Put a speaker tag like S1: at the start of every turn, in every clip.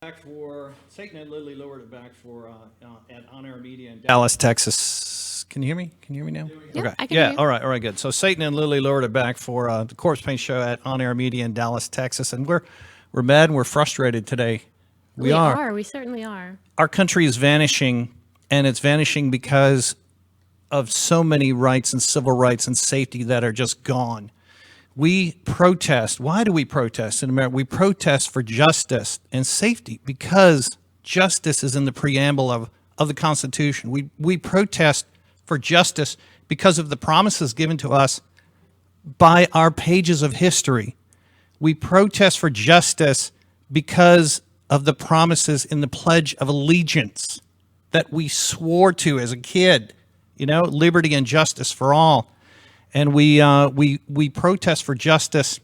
S1: Back for Satan and Lily Lurid are back for at On Air Media in Dallas, Texas. Can you hear me? Can you hear me now?
S2: Yeah,
S1: okay.
S2: I can hear you.
S1: All right, good. So Satan and Lily Lurid are back for the Corpsepaint show at On Air Media in Dallas, Texas, and we're mad and we're frustrated today.
S2: We are. We certainly are.
S1: Our country is vanishing, and it's vanishing because of so many rights and civil rights and safety that are just gone. We protest. Why do we protest in America? We protest for justice and safety because justice is in the preamble of the Constitution. We protest for justice because of the promises given to us by our pages of history. We protest for justice because of the promises in the Pledge of Allegiance that we swore to as a kid, liberty and justice for all. And we protest for justice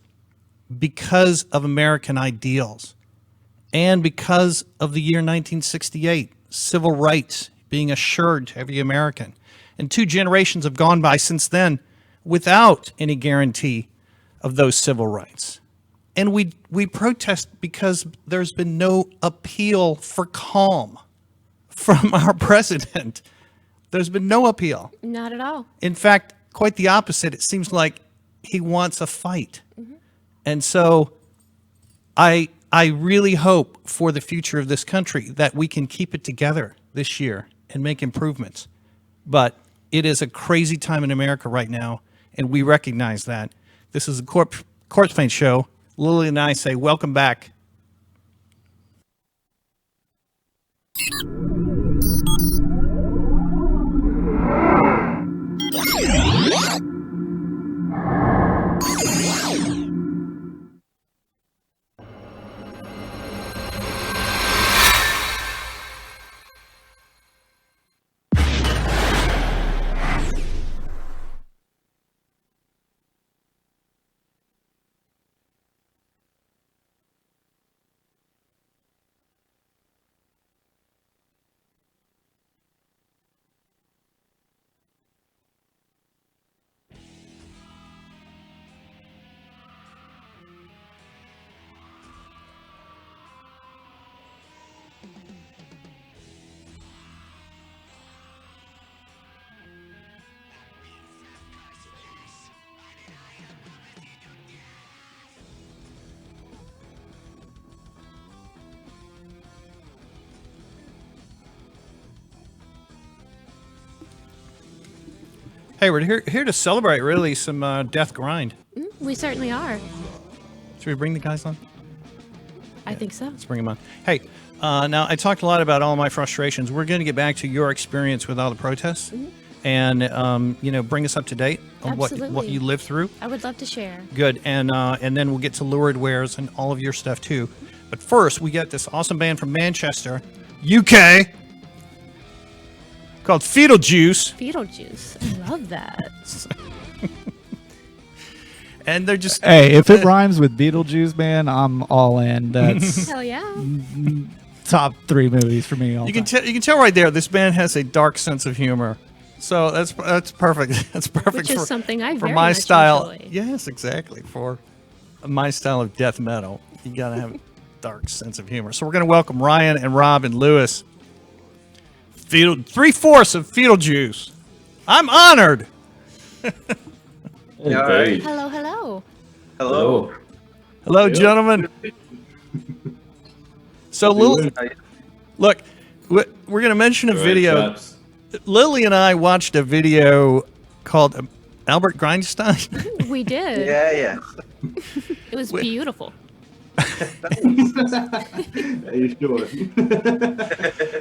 S1: because of American ideals and because of the year 1968, civil rights being assured to every American. And 2 generations have gone by since then without any guarantee of those civil rights. And we protest because there's been no appeal for calm from our president. There's been no appeal.
S2: Not at all.
S1: In fact, quite the opposite. It seems like he wants a fight. Mm-hmm. And so I really hope for the future of this country that we can keep it together this year and make improvements. But it is a crazy time in America right now, and we recognize that. This is the Corpsepaint show. Lily and I say welcome back. Hey, we're here to celebrate, really, some death grind.
S2: We certainly are.
S1: Should we bring the guys on?
S2: I think so.
S1: Let's bring them on. Hey, now I talked a lot about all my frustrations. We're going to get back to your experience with all the protests, and bring us up to date on what you lived through.
S2: I would love to share.
S1: Good, and then we'll get to Lurid Wares and all of your stuff too. But first, we got this awesome band from Manchester, UK. Called FOETAL Juice.
S2: FOETAL Juice. I love that.
S1: And they're just...
S3: Hey, if it rhymes with Beetlejuice, man, I'm all in. That's
S2: hell yeah.
S3: top 3 movies for me all
S1: you can tell right there, this band has a dark sense of humor. So that's perfect. That's perfect.
S2: Which is something I very
S1: my
S2: much
S1: style.
S2: enjoy.
S1: Yes, exactly. For my style of death metal, you got to have a dark sense of humor. So we're going to welcome Ryan and Rob and Lewis. 3/4 of FOETAL Juice. I'm honored.
S4: All right.
S2: Hello, hello.
S4: Hello.
S1: Hello, gentlemen. So, look, we're going to mention a video. Lily and I watched a video called Albert Grindstein.
S2: We did.
S4: Yeah.
S2: It was beautiful.
S4: Are you sure?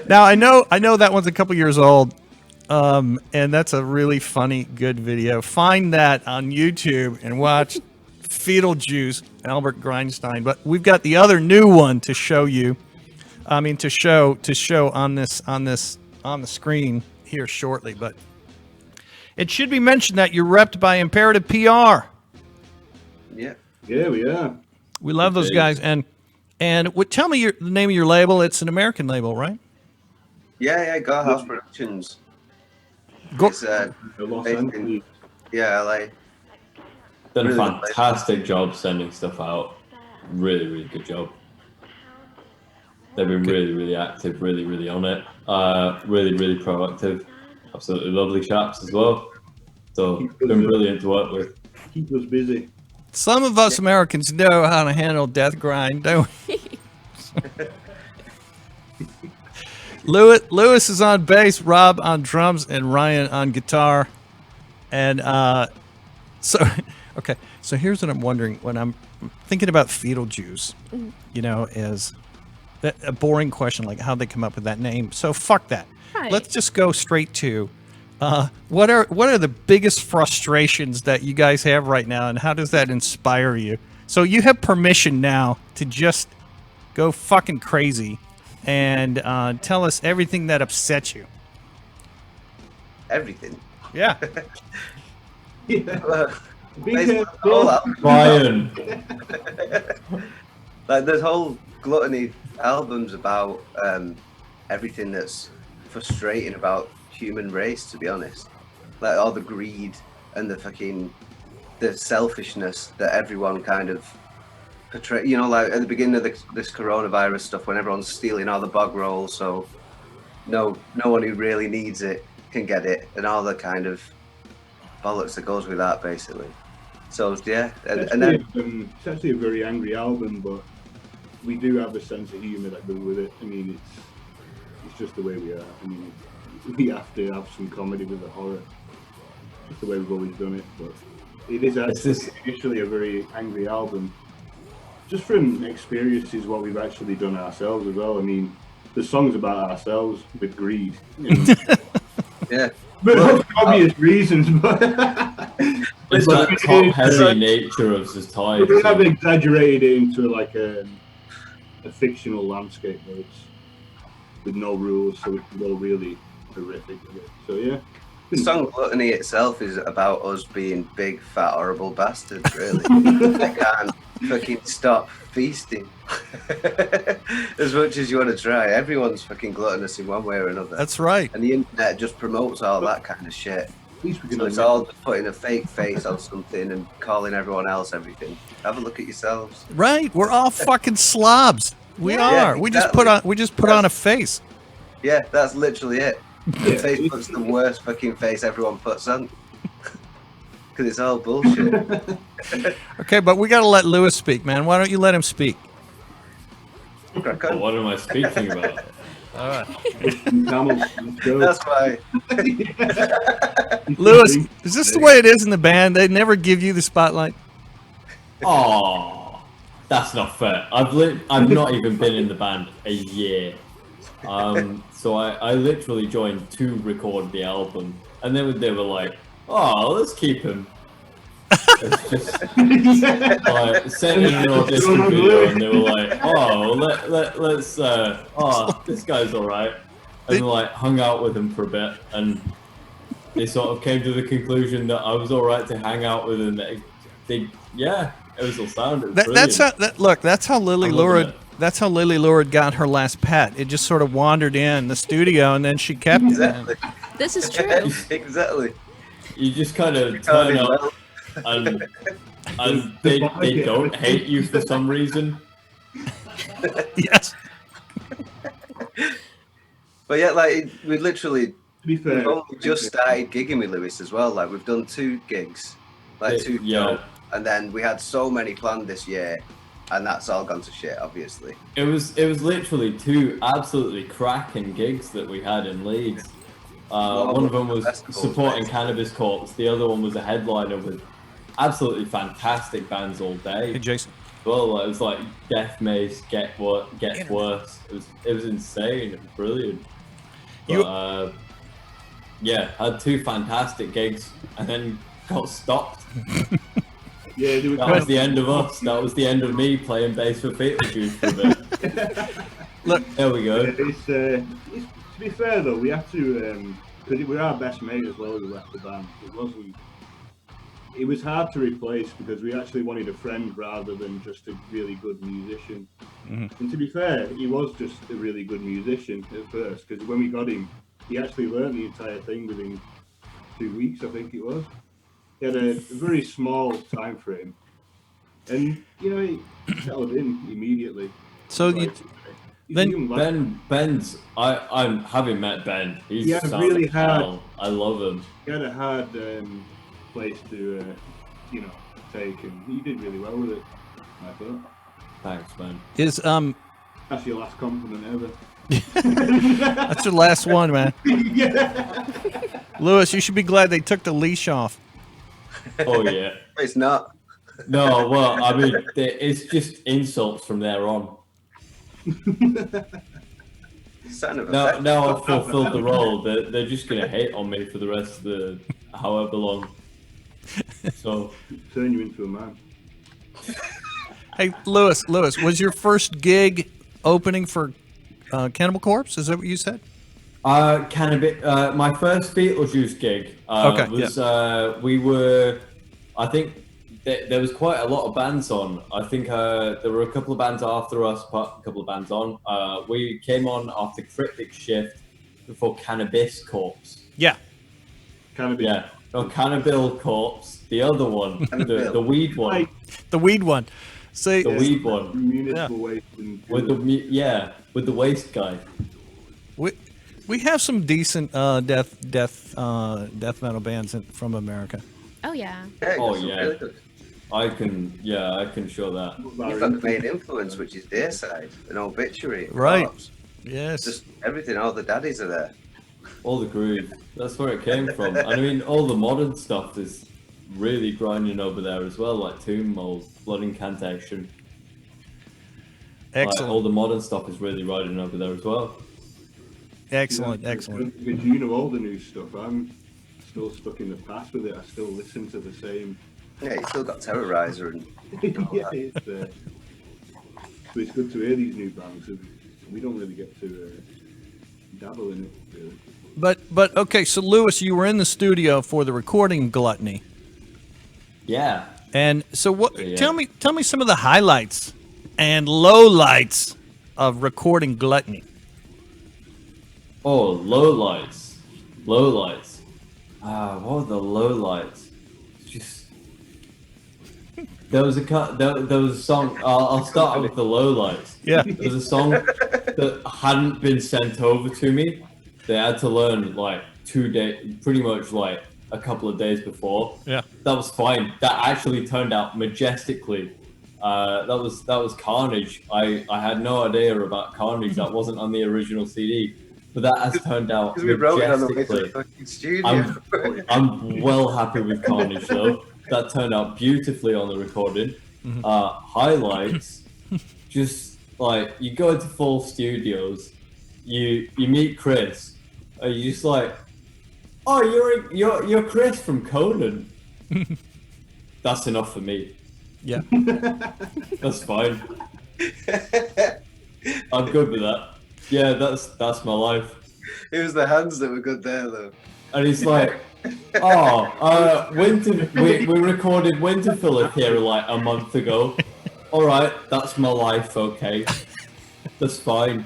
S1: Now I know that one's a couple years old, and that's a really funny, good video. Find that on YouTube and watch FOETAL Juice, Albert Grindstein. But we've got the other new one to show you. I mean, to show on the screen here shortly. But it should be mentioned that you're repped by Imperative PR.
S4: Yeah,
S5: we are.
S1: We love those guys. And tell me the name of your label. It's an American label, right?
S4: Yeah, Go House Productions. It's
S5: Los Angeles.
S4: Yeah, LA.
S6: Done
S4: Really
S6: a fantastic job sending stuff out. Really, really good job. They've been really, really active, really, really on it. Really, really proactive. Absolutely lovely chaps as well. So been brilliant to work with.
S5: Keep us busy.
S1: Some of us Americans know how to handle death grind, don't we? Lewis is on bass, Rob on drums, and Ryan on guitar. And so here's what I'm wondering when I'm thinking about fetal juice, is that a boring question like how they come up with that name. So fuck that.
S2: Right.
S1: Let's just go straight to what are the biggest frustrations that you guys have right now, and how does that inspire you? So you have permission now to just go fucking crazy and tell us everything that upsets you.
S4: Everything.
S1: Yeah.
S6: Ryan.
S4: Like the whole Gluttony album's about everything that's frustrating about human race, to be honest. Like all the greed and the selfishness that everyone kind of portray. Like at the beginning of this coronavirus stuff, when everyone's stealing all the bog rolls, so no one who really needs it can get it, and all the kind of bollocks that goes with that, basically. So yeah, and then
S5: it's actually a very angry album, but we do have a sense of humour that goes with it. I mean, it's just the way we are. I mean, we have to have some comedy with the horror. It's the way we've always done it. But it is actually a very angry album. Just from experiences, what we've actually done ourselves as well. I mean, the song's about ourselves with greed.
S4: yeah.
S5: But for obvious reasons, but
S6: It's that top-heavy nature of society.
S5: we have exaggerated it into like a fictional landscape where it's with no rules, so we can go really horrific with it. So yeah.
S4: The song Gluttony itself is about us being big, fat, horrible bastards, really. They can't fucking stop feasting. As much as you want to try. Everyone's fucking gluttonous in one way or another.
S1: That's right.
S4: And the internet just promotes all that kind of shit.
S5: At least we can
S4: So it's all just putting a fake face on something and calling everyone else everything. Have a look at yourselves.
S1: Right. We're all fucking slobs. We
S2: Yeah.
S1: are.
S4: Yeah,
S1: We just put
S4: exactly.
S1: on a face.
S4: Yeah, that's literally it. Facebook's the worst fucking face everyone puts on. Because it's all bullshit.
S1: Okay, but we got to let Lewis speak, man. Why don't you let him speak?
S4: Crack
S6: Well,
S4: on.
S6: what am I speaking about?
S4: That's why.
S1: Lewis, is this the way it is in the band? They never give you the spotlight?
S6: Oh, that's not fair. I've not even been in the band a year. So I literally joined to record the album, and then they were like, "Oh, let's keep him." It's just like sent in an audition video, and they were like, "Oh, let's this guy's all right," and they like hung out with him for a bit, and they sort of came to the conclusion that I was all right to hang out with him. It was all sound. It was
S1: That's how Lily
S6: I'm loving
S1: Lurid.
S6: it.
S1: That's how Lily Lurid got her last pet. It just sort of wandered in the studio, and then she kept it.
S4: Exactly.
S2: This is true.
S4: Exactly.
S6: You just kind of turn up, and they don't hate you for some reason.
S1: Yes.
S4: But yeah, like we literally
S5: To be fair,
S4: we've only just started gigging with Lewis as well. Like we've done 2 gigs, like 2
S6: Yeah.
S4: and then we had so many planned this year, and that's all gone to shit, obviously.
S6: It was literally 2 absolutely cracking gigs that we had in Leeds. One of them was
S4: festivals,
S6: supporting
S4: basically.
S6: Cannabis Corpse. The other one was a headliner with absolutely fantastic bands all day.
S1: Hey, Jason.
S6: Well, it was like Death Mace, Gets Worse. It was insane. It was brilliant. But, had 2 fantastic gigs and then got stopped.
S5: yeah, they were
S6: That was the end of us. That was the end of me playing bass for FOETAL Juice for a bit.
S1: Look,
S6: There we go.
S5: It's, to be fair though, we had to because we were our best mate as well. We left the band. It was hard to replace because we actually wanted a friend rather than just a really good musician.
S1: Mhm.
S5: And to be fair, he was just a really good musician at first because when we got him, he actually learned the entire thing within 2 weeks, I think it was. He had a very small time frame, and he settled in immediately.
S1: so
S5: Like,
S1: Then
S6: Ben's. I'm having met Ben. He's
S5: Yeah,
S6: sound
S5: really
S6: as
S5: hard.
S6: hell. I love him.
S5: He had a hard place to, take, and he did really well with it. I thought.
S6: Thanks, man.
S1: is
S5: That's your last compliment ever.
S1: that's your last one, man. Lewis, you should be glad they took the leash off.
S6: Oh yeah.
S4: It's not.
S6: No, well, I mean, it's just insults from there on.
S4: Son of a
S6: Now,
S4: sex.
S6: now I've fulfilled the role. They're just gonna hate on me for the rest of the however long. So
S5: Turn you into a man.
S1: Hey, Lewis, was your first gig opening for Cannibal Corpse? Is that what you said?
S6: my first Beetlejuice gig
S1: Okay,
S6: was we were, I think there was quite a lot of bands on. I think there were a couple of bands after us, a couple of bands on. We came on after Cryptic Shift before Cannabis Corpse.
S1: Yeah.
S5: Cannabis.
S6: Yeah, no, Cannibal Corpse, the other one, the weed one,
S5: Like,
S1: The weed one. See,
S6: the weed one
S5: municipal waste and
S6: with the waste guy.
S1: we have some decent death metal bands from America.
S2: Oh yeah.
S4: Yeah,
S6: Oh,
S4: got some
S6: yeah.
S4: really good.
S6: I can show that.
S4: You've got the main influence, which is Dayside and Obituary. and
S1: Right.
S4: Corpse.
S1: Yes.
S4: Just everything. All the daddies are there.
S6: All the groove. That's where it came from. And I mean, all the modern stuff is really grinding over there as well, like Tomb Mold, Blood Incantation. Like,
S1: Excellent.
S6: all the modern stuff is really riding over there as well.
S1: Excellent.
S5: Yeah,
S1: Excellent.
S5: But you know all the new stuff. I'm still stuck in the past with it. I still listen to the same.
S4: Yeah, you still got Terrorizer and
S5: Yeah, but it's good to hear these new bands. And we don't really get to dabble in it. Really.
S1: But okay, so Lewis, you were in the studio for the recording Gluttony,
S6: Yeah.
S1: and so what?
S6: Yeah.
S1: Tell me some of the highlights and lowlights of recording Gluttony.
S6: Oh, lowlights. Lowlights. What were the lowlights? Just there was a song. I'll start out with the lowlights.
S1: Yeah.
S6: There was a song that hadn't been sent over to me. They had to learn like 2 days, pretty much like a couple of days before.
S1: Yeah.
S6: That was fine. That actually turned out majestically. That was Carnage. I had no idea about Carnage. That wasn't on the original CD, but that has turned out
S4: because we wrote it on the way to the
S6: majestically.
S4: fucking studio.
S6: I'm well happy with Carnage though. That turned out beautifully on the recording. Highlights, just like you go into full studios, you meet Chris, and you're just like, oh, you're Chris from Conan. That's enough for me.
S1: Yeah.
S6: That's fine. I'm good with that. Yeah, that's my life.
S4: It was the hands that were good there, though.
S6: And he's like, we recorded Winterfell here like a month ago. All right, that's my life. Okay, that's fine.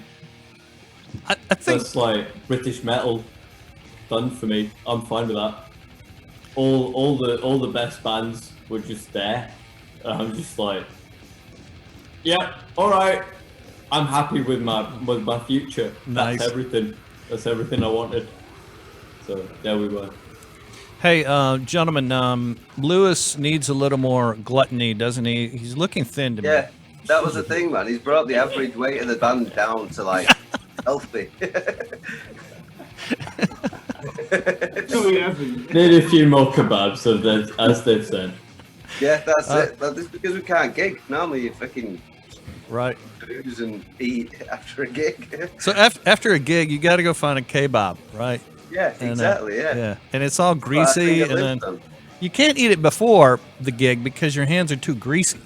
S1: I think
S6: That's like British metal done for me. I'm fine with that. All the best bands were just there. And I'm just like, yeah, all right. I'm happy with my future.
S1: Nice.
S6: That's everything. That's everything I wanted. So there we were.
S1: Hey, gentlemen, Lewis needs a little more gluttony, doesn't he? He's looking thin to me.
S4: Yeah, that was the thing, man. He's brought the average weight of the band down to like healthy.
S5: No, he hasn't.
S6: Need a few more kebabs, as they've said.
S4: Yeah, that's it. But this is because we can't gig. Normally, you fucking
S1: Right.
S4: booze and eat after a gig.
S1: So after a gig, you got to go find a kebab, right?
S4: Yeah,
S1: And,
S4: exactly. Yeah.
S1: Yeah, and it's all
S4: But I
S1: greasy,
S4: think it
S1: and then
S4: lives on.
S1: you can't eat it before the gig because your hands are too greasy.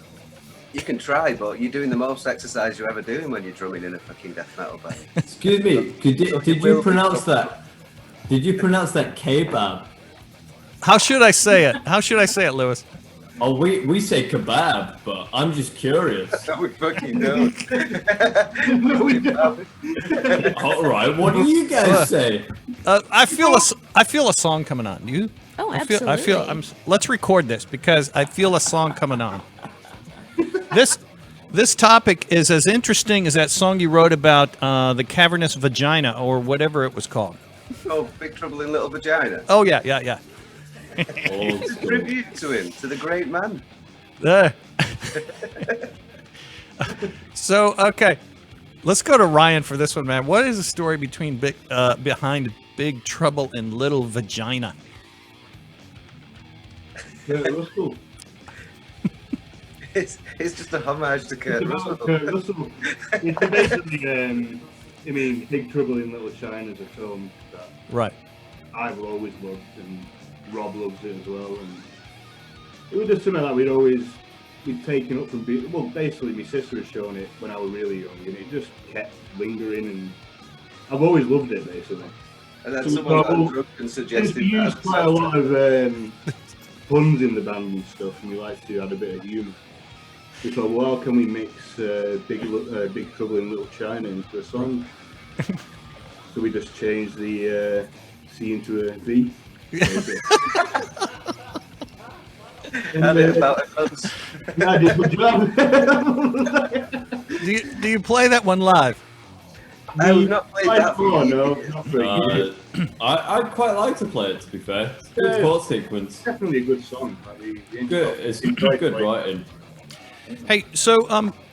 S4: You can try, but you're doing the most exercise you're ever doing when you're drumming in a fucking death metal band.
S6: Excuse me, did
S4: will
S6: you
S4: be
S6: pronounce
S4: tough.
S6: that? Did you pronounce that kebab?
S1: How should I say it? How should I say it, Lewis?
S6: Oh, we say kebab, but I'm just curious.
S4: We fucking don't.
S5: No, we don't.
S6: All right, what do you guys say?
S1: I feel a song coming on. You?
S2: Oh,
S1: I feel.
S2: absolutely.
S1: Let's record this because I feel a song coming on. This This topic is as interesting as that song you wrote about the cavernous vagina or whatever it was called.
S4: Oh, Big Trouble in Little Vagina.
S1: Oh, yeah.
S6: Old school.
S4: Tribute to him, to the great man.
S1: Uh. So, okay. Let's go to Ryan for this one, man. What is the story behind Big Trouble in Little Vagina?
S5: Kurt Russell.
S4: It's just a homage to Kurt
S5: It's
S4: Russell.
S5: about Kurt Russell. It's basically, I mean, Big Trouble in Little China is a film that
S1: Right.
S5: I've always loved, and Rob loves it as well. And it was just something that we'd taken up from well, basically my sister had shown it when I was really young, and it just kept lingering, and I've always loved it basically.
S4: And then
S5: So
S4: someone got
S5: we
S4: drunk and
S5: Just
S4: suggested
S5: used
S4: that.
S5: quite a lot of puns in the band and stuff, and we like to add a bit of humour. We thought, well, how can we mix Big Trouble in Little China into a song? So we just changed the C into a V.
S4: Had it about a close.
S5: Yeah, I did a good job.
S1: Do you play that one live?
S4: I've not played that for
S5: no, not for a year.
S6: I'd quite like to play it, to be fair. It's a good
S5: Yeah.
S6: chord sequence.
S5: Definitely a good song. Like,
S6: Good. It's good writing.
S1: Hey, so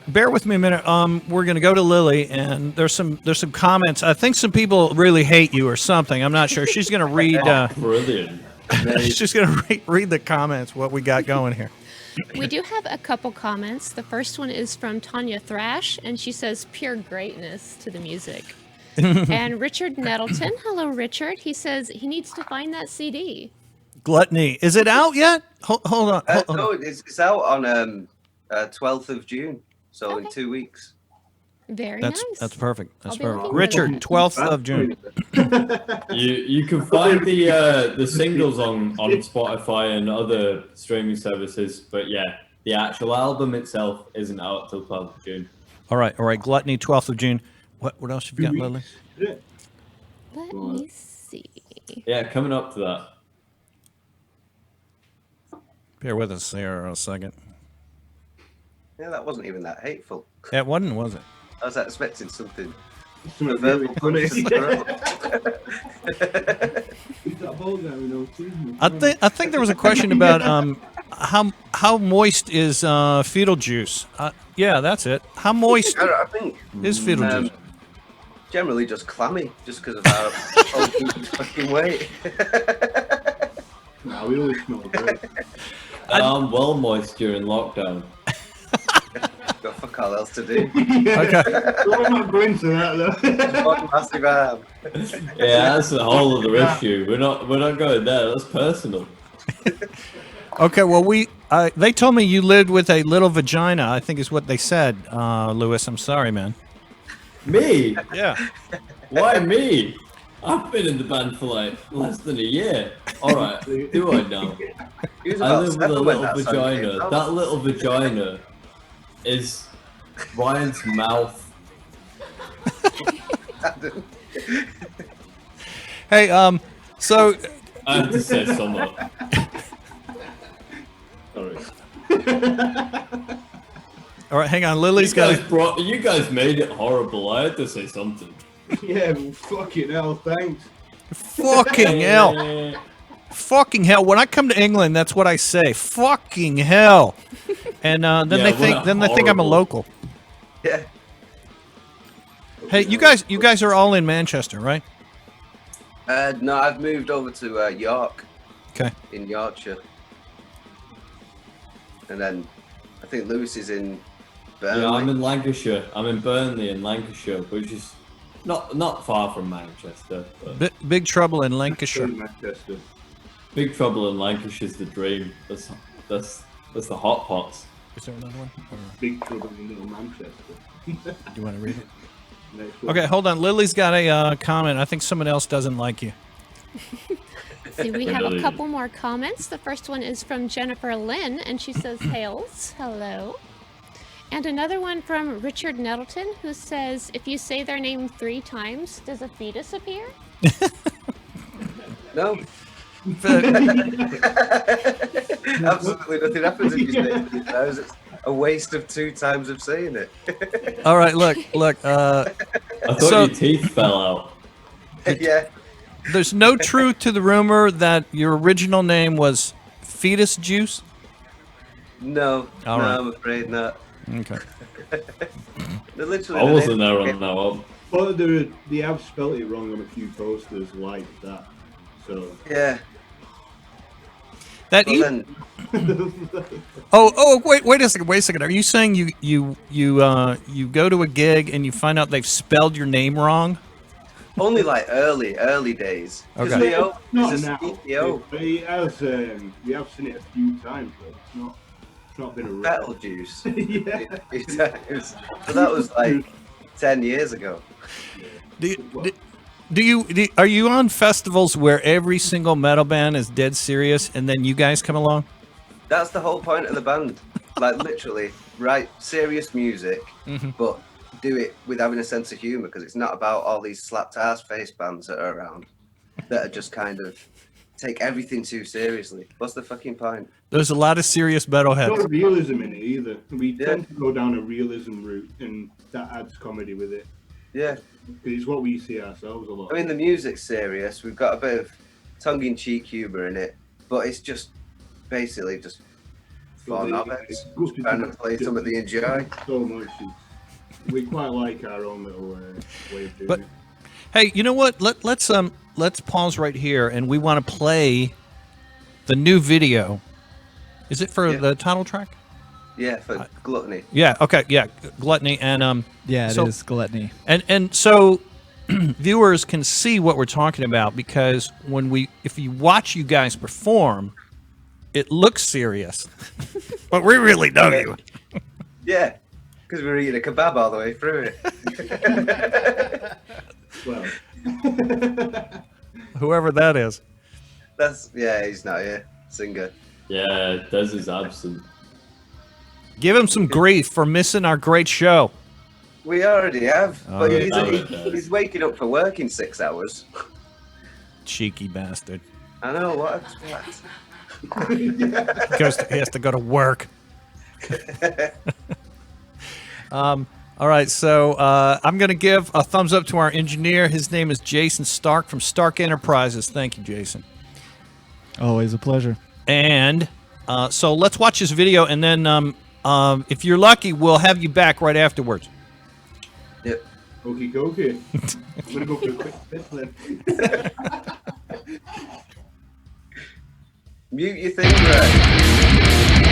S1: bear with me a minute. We're going to go to Lily, and there's some comments. I think some people really hate you or something. I'm not sure. She's going to read.
S6: Brilliant.
S1: She's going to read the comments. What we got going here?
S2: We do have a couple comments. The first one is from Tanya Thrash, and she says pure greatness to the music. And Richard Nettleton, hello Richard. He says he needs to find that CD.
S1: Gluttony. Is it out yet? Hold on. Hold on.
S4: No, it's out on 12th of June, so in
S2: Okay.
S4: 2 weeks.
S2: Very
S1: That's
S2: nice.
S1: that's perfect. That's
S2: I'll be
S1: perfect.
S2: looking for
S1: Richard,
S2: that.
S1: 12th of June.
S6: You can find the singles on Spotify and other streaming services, but yeah, the actual album itself isn't out till 12th of June.
S1: All right. Gluttony, 12th of June. What else have you got, Lily?
S5: Yeah.
S2: Let me see.
S6: Yeah, coming up to that.
S1: Bear with us here a second.
S4: Yeah, that wasn't even that hateful.
S1: It wasn't, was it?
S4: I was expecting something.
S5: Something really funny.
S1: I think there was a question about how moist is fetal juice. Yeah, that's it. How moist
S4: I think
S1: is fetal juice?
S4: generally just clammy, just because of our fucking weight.
S5: No, we always smell great.
S6: I'm well moist during lockdown.
S4: Got fuck all else to do.
S1: Okay.
S5: We're not going to that though.
S4: One massive arm.
S6: Yeah, that's a whole other issue. We're not going there. That's personal.
S1: Okay. Well, they told me you lived with a little vagina. I think is what they said, Lewis. I'm sorry, man.
S6: Me?
S1: Yeah.
S6: Why me? I've been in the band for like less than a year. All right, do I now?
S4: He was
S6: I
S4: about
S6: live with a
S4: 7 when
S6: little
S4: that song came
S6: vagina.
S4: out.
S6: That little vagina is Ryan's mouth.
S1: Hey, so
S6: I have to say something.
S5: Sorry.
S1: all right, hang on. Lily's got.
S6: You guys made it horrible. I had to say something.
S5: Yeah, well, fucking hell, thanks.
S1: Fucking hell. Fucking hell. When I come to England, that's what I say. Fucking hell. And then
S6: Yeah,
S1: they think I'm a
S6: horrible.
S1: local.
S4: Yeah.
S1: Hey, you guys are all in Manchester, right?
S4: No, I've moved over to York,
S1: Okay.
S4: in Yorkshire. And then I think Lewis is in Burnley.
S6: Yeah, I'm in Lancashire. I'm in Burnley in Lancashire, which is not far from Manchester. But
S1: Big Trouble in Lancashire.
S5: Manchester.
S6: Big Trouble in Lancashire's the dream. That's the hot pots.
S1: Is there another one? Or
S5: Big Trouble in Little Manchester.
S1: do you want to read it?
S5: Next one.
S1: Okay, hold on. Lily's got a comment. I think someone else doesn't like you.
S2: See, we have a
S6: Really?
S2: couple more comments. The first one is from Jennifer Lynn, and she says, Hails, hello. And another one from Richard Nettleton, who says, if you say their name 3 times, does a fetus appear?
S4: No. Absolutely nothing happens if you say it. a waste of 2 times of saying it.
S1: All right, look.
S6: I thought
S1: So-
S6: your teeth fell out.
S4: Yeah.
S1: There's no truth to the rumor that your original name was Fetus Juice.
S4: No,
S1: All right.
S4: I'm afraid not.
S1: Okay.
S4: They're literally
S6: I
S4: the
S6: wasn't
S4: name-
S6: there on that one.
S5: But they have spelt it wrong on a few posters like that. So
S4: Yeah.
S1: That
S4: Well,
S1: e-
S4: then,
S1: wait a second. Are you saying you go to a gig and you find out they've spelled your name wrong?
S4: only like early days. 'Cause
S1: Okay.
S4: Leo
S5: not
S4: is a
S5: now.
S4: CTO.
S5: We have seen it a few times, but it's not been a
S4: Fetal juice.
S5: yeah.
S4: But that was like 10 years ago.
S1: Are you on festivals where every single metal band is dead serious and then you guys come along?
S4: That's the whole point of the band. Like literally, write serious music, but do it with having a sense of humor, because it's not about all these slapped ass face bands that are around that are just kind of take everything too seriously. What's the fucking point?
S1: There's a lot of serious
S5: No
S1: metalheads.
S5: realism in it either. We
S4: Yeah.
S5: tend to go down a realism route, and that adds comedy with it.
S4: Yeah.
S5: Because it's what we see ourselves a lot.
S4: I mean, the music's serious. We've got a bit of tongue-in-cheek humor in it, but it's just basically just fun of it. Trying to play something they enjoy.
S5: So much. We quite like our own little way of doing
S1: But-
S5: it.
S1: Hey, you know what? Let's pause right here, and we want to play the new video. Is it for
S4: Yeah.
S1: the title track?
S4: Yeah, for gluttony.
S1: Yeah. Okay. Yeah. Gluttony and
S3: Yeah, it is
S1: So-
S3: gluttony.
S1: And so viewers can see what we're talking about, because if you watch you guys perform, it looks serious, but we really know you.
S4: Yeah, because we're eating a kebab all the way through it.
S5: Well,
S1: Whoever that is.
S4: He's not here. Singer.
S6: Yeah, Des is absent.
S1: Give him some grief for missing our great show.
S4: We already have, but
S6: yeah.
S4: he's waking up for work in 6 hours.
S1: Cheeky bastard.
S4: I know, what?
S1: He has to go to work. All right, so I'm going to give a thumbs up to our engineer. His name is Jason Stark from Stark Enterprises. Thank you, Jason.
S3: Always a pleasure.
S1: And so let's watch this video, and then if you're lucky, we'll have you back right afterwards.
S4: Yep.
S5: okie dokie. I'm gonna go for a quick piss then.
S4: Mute your thing, right?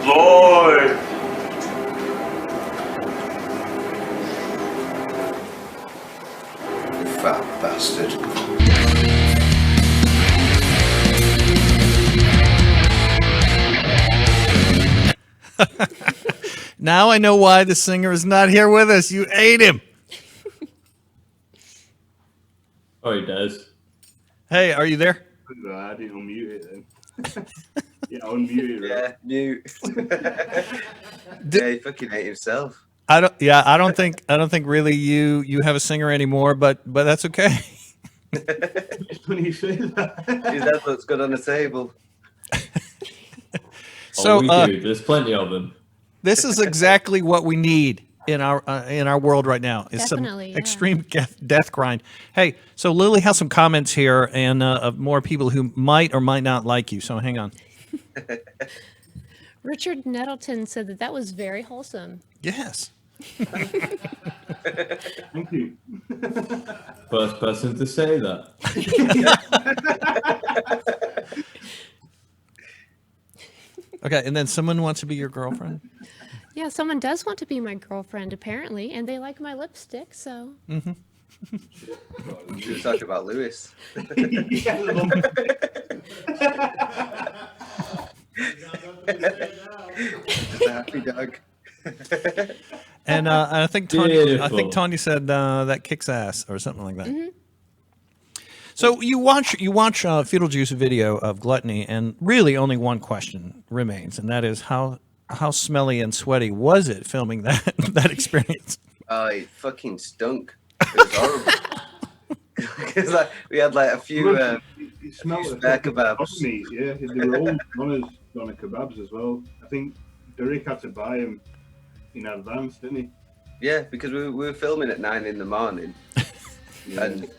S7: Lord.
S4: Fat bastard.
S1: Now I know why the singer is not here with us. You ate him.
S6: Oh, he does.
S1: Hey, are you there?
S5: I didn't unmute it then. Yeah, unmute it.
S4: Yeah, mute. Yeah, he fucking ate himself.
S1: I don't think really you have a singer anymore, but that's okay.
S5: It's funny you say that.
S4: His head looks good on the table.
S1: So
S6: we do. There's plenty of them.
S1: this is exactly what we need in our world right now. Is
S2: Definitely,
S1: some
S2: yeah.
S1: extreme death grind. Hey, so Lily has some comments here and of more people who might or might not like you. So hang on.
S2: Richard Nettleton said that was very wholesome.
S1: Yes.
S5: Thank you.
S6: First person to say that.
S1: Okay, and then someone wants to be your girlfriend.
S2: Yeah, someone does want to be my girlfriend apparently, and they like my lipstick, so.
S4: You were talking about Lewis. Just a happy dog.
S1: And I think Tanya said that kicks ass or something like that.
S2: Mm-hmm.
S1: So you watch Fetal Juice video of gluttony, and really only one question remains, and that is how smelly and sweaty was it filming that experience?
S4: Oh, it fucking stunk. It was horrible. Because we had like a few
S5: It smelled
S4: spare
S5: like
S4: kebabs.
S5: meat, yeah. They were all doner kebabs as well. I think Derek had to buy them in advance, didn't he?
S4: Yeah, because we were filming at 9 in the morning,
S5: Yeah.
S4: and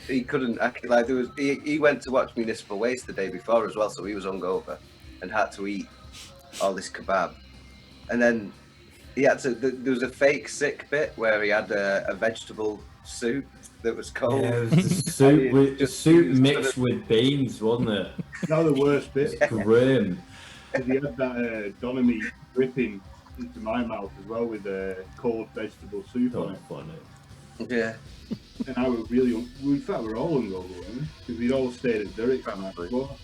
S4: he couldn't like he went to watch Municipal Waste the day before as well, so he was hungover and had to eat all this kebab, and then he had to. There was a fake sick bit where he had a vegetable soup that was cold.
S6: Yeah, it was the soup,
S4: And
S6: soup mixed with beans, wasn't it?
S5: That was the worst bit.
S6: Grim.
S5: Because he had that doner meat dripping into my mouth as well with cold vegetable soup on
S6: Don't
S5: it.
S6: funny.
S4: Yeah,
S5: And I was really, in fact, we were all hungover, because we'd all stayed at Derek's the night
S4: Probably.
S5: before.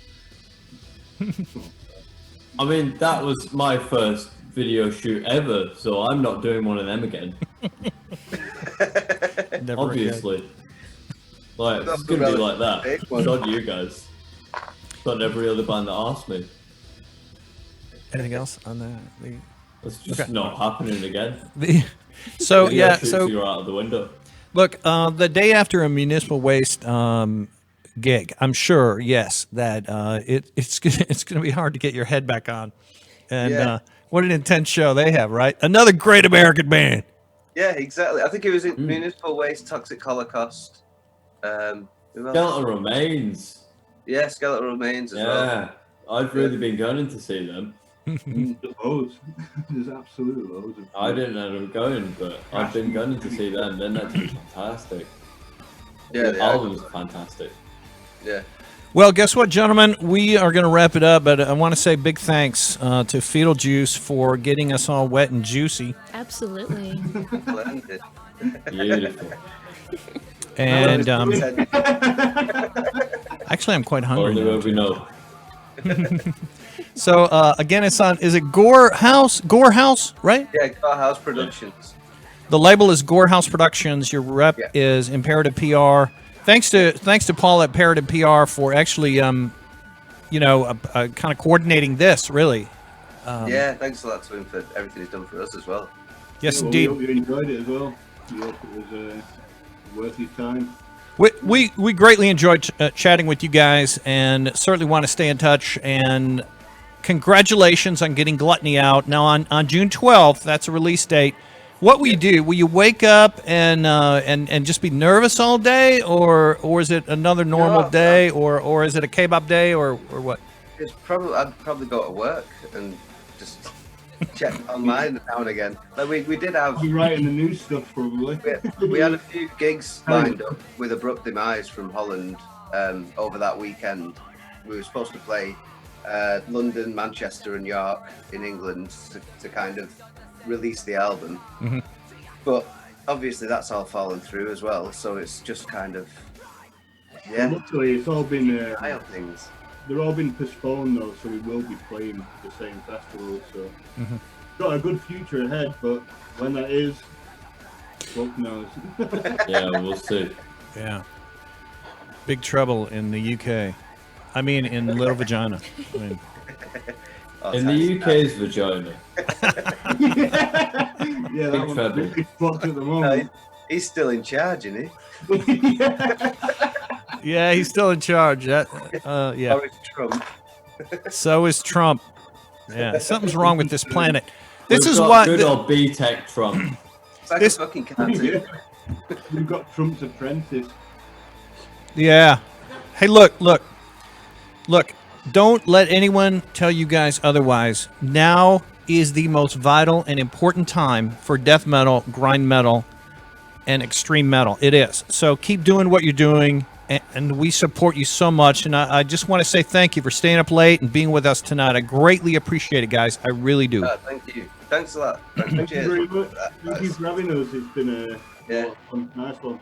S6: I mean, that was my first video shoot ever, so I'm not doing one of them again.
S1: Never
S6: Obviously. Like,
S4: That's
S6: it's gonna be
S4: the
S6: like that.
S4: big one.
S6: Sod you guys. Not every other band that asked me.
S1: Anything else on that?
S6: It's just
S1: Okay.
S6: not happening again.
S1: So
S6: Video
S1: yeah,
S6: shoots,
S1: so
S6: you're out of the window.
S1: look, the day after a municipal waste gig, I'm sure, yes, that it's gonna be hard to get your head back on. And
S4: Yeah.
S1: what an intense show they have, right? Another great American band.
S4: yeah, exactly. I think it was in Municipal Waste, Toxic Holocaust. Who else?
S6: Skeleton Remains.
S4: Yeah, Skeletal Remains as well.
S6: Yeah. I've really been gunning to see them.
S5: There's loads. There's absolutely loads.
S6: I didn't know they were going, but I've been gunning to see them. They're actually fantastic.
S4: Yeah,
S6: The
S4: they are.
S6: album's fantastic.
S4: Yeah.
S1: Well, guess what, gentlemen? We are going to wrap it up, but I want to say big thanks to Fetal Juice for getting us all wet and juicy.
S2: Absolutely.
S4: Blended.
S6: Beautiful.
S1: And actually, I'm quite hungry
S6: Only
S1: now.
S6: way we know.
S1: So again, it's on. Is it Gore House? Gore House, right?
S4: Yeah, Car House Productions.
S1: The label is Gore House Productions. Your rep
S4: Yeah.
S1: is Imperative PR. Thanks to Paul at Imperative PR for actually, kind of coordinating this. Really,
S4: Yeah, thanks a lot to him for everything he's done for us as well.
S1: yes,
S5: Well,
S1: indeed.
S5: We hope you enjoyed it as well. We hope it was worth your time.
S1: We greatly enjoyed chatting with you guys, and certainly want to stay in touch. And congratulations on getting Gluttony out now on June 12th. That's a release date. What will you do? Will you wake up and just be nervous all day, or is it another normal
S4: No,
S1: day, or is it a kebab day, or what?
S4: I'd probably go to work and just check online now and again. Like we did have
S5: You're writing the new stuff probably.
S4: we had a few gigs lined up with Abrupt Demise from Holland over that weekend. We were supposed to play London, Manchester, and York in England to kind of release the album. But obviously that's all fallen through as well, so it's just kind of
S5: Luckily, it's all been
S4: eye on things.
S5: they're all been postponed though, so we will be playing the same festival. So got a good future ahead, but when that is, fuck knows.
S6: Yeah, we'll see.
S1: Yeah. Big trouble in the UK. I mean, in Little Vagina. I mean,
S6: In the UK's vagina.
S5: Yeah, that
S6: Big
S5: one's
S6: trouble.
S5: really fucked at the moment.
S4: He's still in charge, isn't he?
S1: yeah, he's still in charge. That, yeah.
S4: Or it's Trump.
S1: So is Trump. Yeah, something's wrong with this planet. This
S6: We've
S1: is
S6: got
S1: what.
S6: good old B-Tech Trump.
S4: It's like
S1: This-
S4: a fucking cartoon.
S5: We've got Trump's apprentice.
S1: Yeah. Hey, look. Don't let anyone tell you guys otherwise. Now is the most vital and important time for death metal, grind metal, and extreme metal. It is. So keep doing what you're doing, and we support you so much. And I just want to say thank you for staying up late and being with us tonight. I greatly appreciate it, guys. I really do.
S4: Thank you. Thanks a lot.
S5: Thank you
S4: Cheers.
S5: very much. Thank you for having us. It's been
S4: Yeah.
S5: a nice one.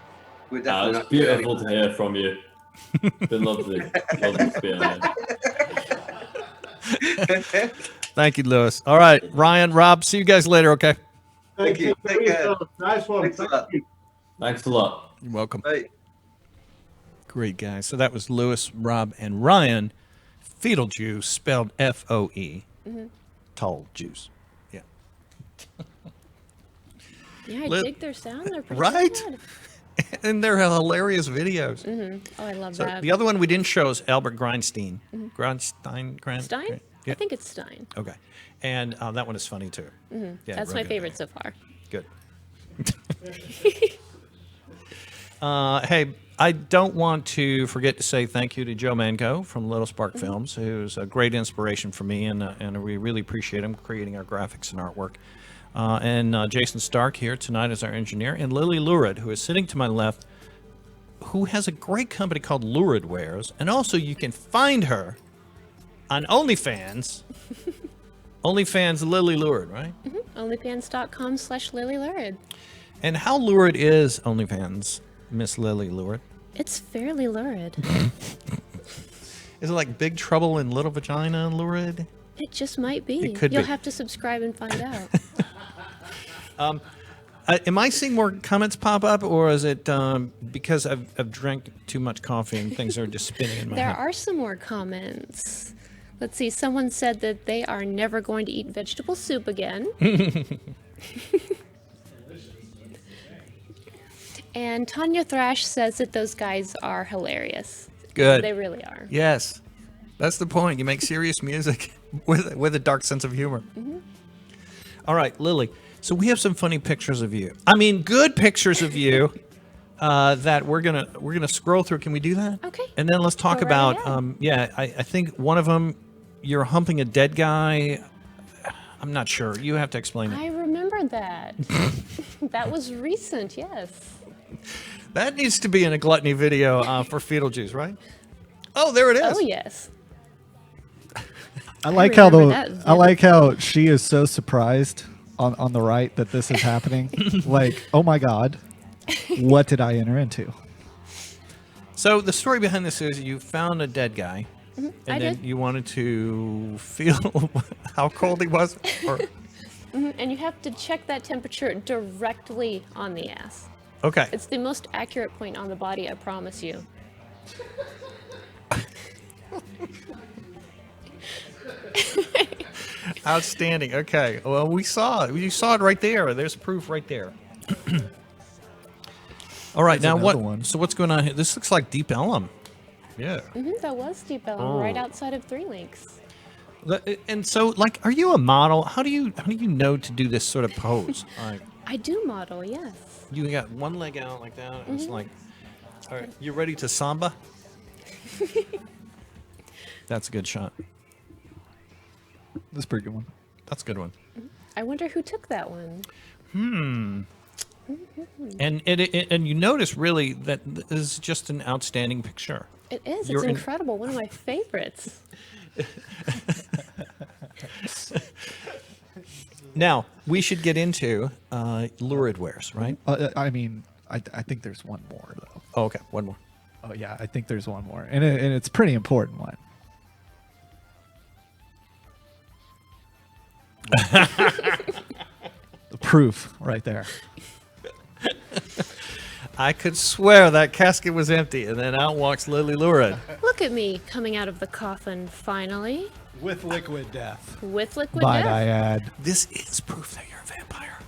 S4: We're
S6: It's
S4: definitely
S6: beautiful to hear from you. Been lovely. Lovely to be on here.
S1: Thank you, Lewis. All right, Ryan, Rob, see you guys later, okay?
S4: Thank you. Take care.
S5: Nice one.
S4: Thanks a
S5: Thank
S4: lot.
S5: you.
S6: Thanks a lot.
S1: You're welcome.
S4: Bye.
S1: Great, guys. So that was Lewis, Rob, and Ryan. Fetal Juice, spelled F-O-E. Tall Juice. Yeah.
S2: Yeah, I
S1: Lit-
S2: dig their sound. They're pretty
S1: Right?
S2: good.
S1: And they're hilarious videos.
S2: Oh, I love
S1: So
S2: that.
S1: the other one we didn't show is Albert Grindstein. Grindstein?
S2: Stein?
S1: Yeah.
S2: I think it's Stein.
S1: Okay. And that one is funny, too. Yeah,
S2: That's
S1: real
S2: my
S1: good.
S2: favorite so far.
S1: Good. Hey, I don't want to forget to say thank you to Joe Manco from Little Spark Films, who's a great inspiration for me, and we really appreciate him creating our graphics and artwork. And Jason Stark here tonight as our engineer, and Lily Lurid, who is sitting to my left, who has a great company called Lurid Wares, and also you can find her on OnlyFans. OnlyFans Lily Lurid, right?
S2: Onlyfans.com/Lily Lurid.
S1: And how lurid is OnlyFans, Miss Lily Lurid?
S2: It's fairly lurid.
S1: Is it like Big Trouble in Little Vagina lurid?
S2: It just might be.
S1: It could
S2: You'll
S1: be.
S2: have to subscribe and find out.
S1: Am I seeing more comments pop up, or is it because I've drank too much coffee and things are just spinning in my
S2: There
S1: head?
S2: are some more comments. Let's see. Someone said that they are never going to eat vegetable soup again. And Tanya Thrash says that those guys are hilarious.
S1: Good.
S2: They really are.
S1: Yes, that's the point. You make serious music with a dark sense of humor. All right, Lily. So we have some funny pictures of you. I mean, good pictures of you that we're gonna scroll through. Can we do that?
S2: Okay.
S1: And then let's talk
S2: Go right
S1: about.
S2: ahead.
S1: Yeah, I think one of them, you're humping a dead guy. I'm not sure. You have to explain it.
S2: I remember that. That was recent, yes.
S1: That needs to be in a gluttony video for Fetal Juice, right? Oh, there it is.
S2: Oh, yes.
S3: I like how
S2: remember that
S3: I like how she is so surprised on the right that this is happening. Like, oh my God, what did I enter into?
S1: So the story behind this is you found a dead guy, and
S2: I
S1: then
S2: did.
S1: you wanted to feel how cold he was. Or,
S2: And you have to check that temperature directly on the ass.
S1: okay.
S2: It's the most accurate point on the body, I promise you.
S1: Outstanding. Okay. Well, you saw it right there. There's proof right there. All right.
S3: There's
S1: now what?
S3: another one.
S1: So what's going on here? This looks like Deep Ellum. Yeah.
S2: That was Deep Ellum, right outside of Three Links.
S1: And so, like, are you a model? How do you know to do this sort of pose? Like,
S2: I do model, yes.
S1: you got one leg out like that. And it's like, all right, you ready to samba? That's a good shot.
S3: That's a pretty good one.
S1: That's a good one.
S2: I wonder who took that one.
S1: And and you notice really that this is just an outstanding picture.
S2: It is.
S1: You're
S2: It's
S1: in-
S2: incredible. One of my favorites.
S1: Now, we should get into lurid wares, right?
S3: I mean, I think there's one more though.
S1: Oh, okay. One more.
S3: Oh yeah, I think there's one more, and it's a pretty important one. The proof right there.
S1: I could swear that casket was empty, and then out walks Lily Lurid.
S2: Look at me coming out of the coffin finally
S3: With liquid death.
S2: with liquid
S3: Might
S2: death.
S3: I add?
S1: This is proof that you're a vampire.